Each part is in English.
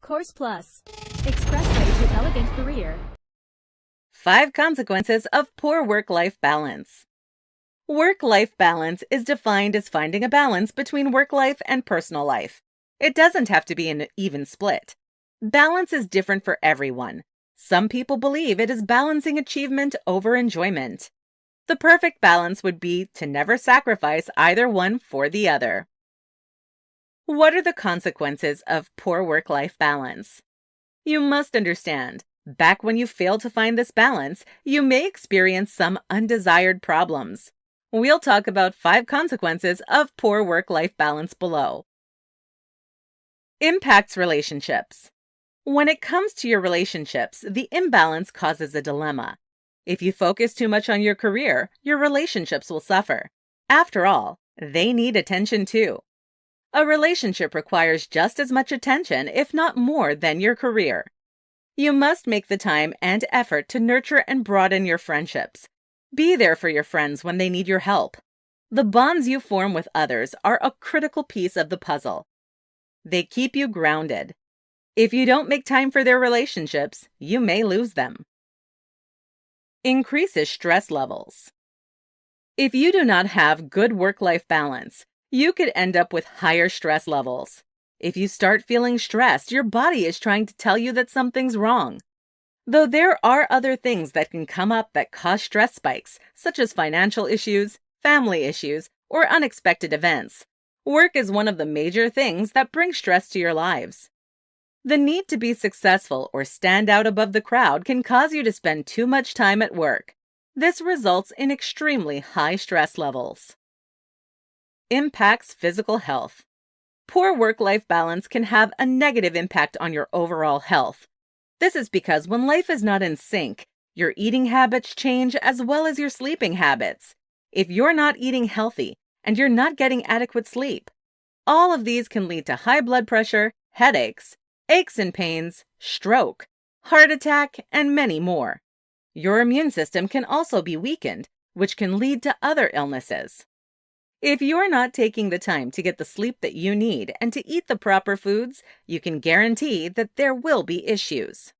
Course Plus. Expressway to elegant career. 5 consequences of poor work-life balance. Work-life balance is defined as finding a balance between work life and personal life. It doesn't have to be an even split. Balance is different for everyone. Some people believe it is balancing achievement over enjoyment. The perfect balance would be to never sacrifice either one for the other. What are the consequences of poor work-life balance? You must understand, back when you fail to find this balance, you may experience some undesired problems. We'll talk about 5 consequences of poor work-life balance below. Impacts relationships. When it comes to your relationships, the imbalance causes a dilemma. If you focus too much on your career, your relationships will suffer. After all, they need attention too. A relationship requires just as much attention, if not more, than your career. You must make the time and effort to nurture and broaden your friendships. Be there for your friends when they need your help. The bonds you form with others are a critical piece of the puzzle. They keep you grounded. If you don't make time for their relationships, you may lose them. Increases stress levels. If you do not have good work-life balance, you could end up with higher stress levels. If you start feeling stressed, your body is trying to tell you that something's wrong. Though there are other things that can come up that cause stress spikes, such as financial issues, family issues, or unexpected events, work is one of the major things that bring stress to your lives. The need to be successful or stand out above the crowd can cause you to spend too much time at work. This results in extremely high stress levels. Impacts physical health. Poor work-life balance can have a negative impact on your overall health. This is because when life is not in sync, your eating habits change as well as your sleeping habits. If you're not eating healthy and you're not getting adequate sleep, all of these can lead to high blood pressure, headaches, aches and pains, stroke, heart attack, and many more. Your immune system can also be weakened, which can lead to other illnesses. If you're not taking the time to get the sleep that you need and to eat the proper foods, you can guarantee that there will be issues.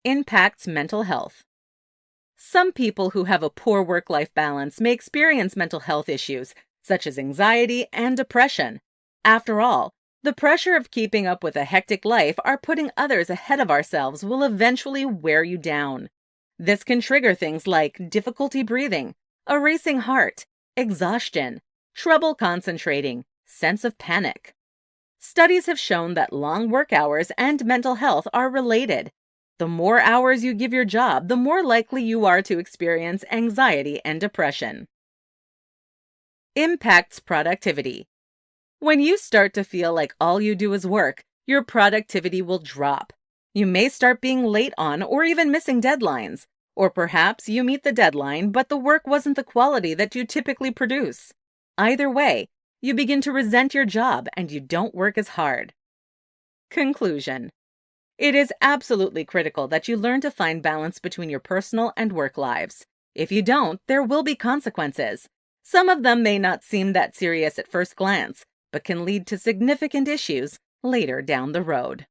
Impacts mental health. Some people who have a poor work-life balance may experience mental health issues, such as anxiety and depression. After all, the pressure of keeping up with a hectic life or putting others ahead of ourselves will eventually wear you down. This can trigger things like difficulty breathing, a racing heart, exhaustion, trouble concentrating, sense of panic. Studies have shown that long work hours and mental health are related. The more hours you give your job, the more likely you are to experience anxiety and depression. Impacts productivity. When you start to feel like all you do is work, your productivity will drop. You may start being late on or even missing deadlines. Or perhaps you meet the deadline, but the work wasn't the quality that you typically produce. Either way, you begin to resent your job and you don't work as hard. Conclusion. It is absolutely critical that you learn to find balance between your personal and work lives. If you don't, there will be consequences. Some of them may not seem that serious at first glance, but can lead to significant issues later down the road.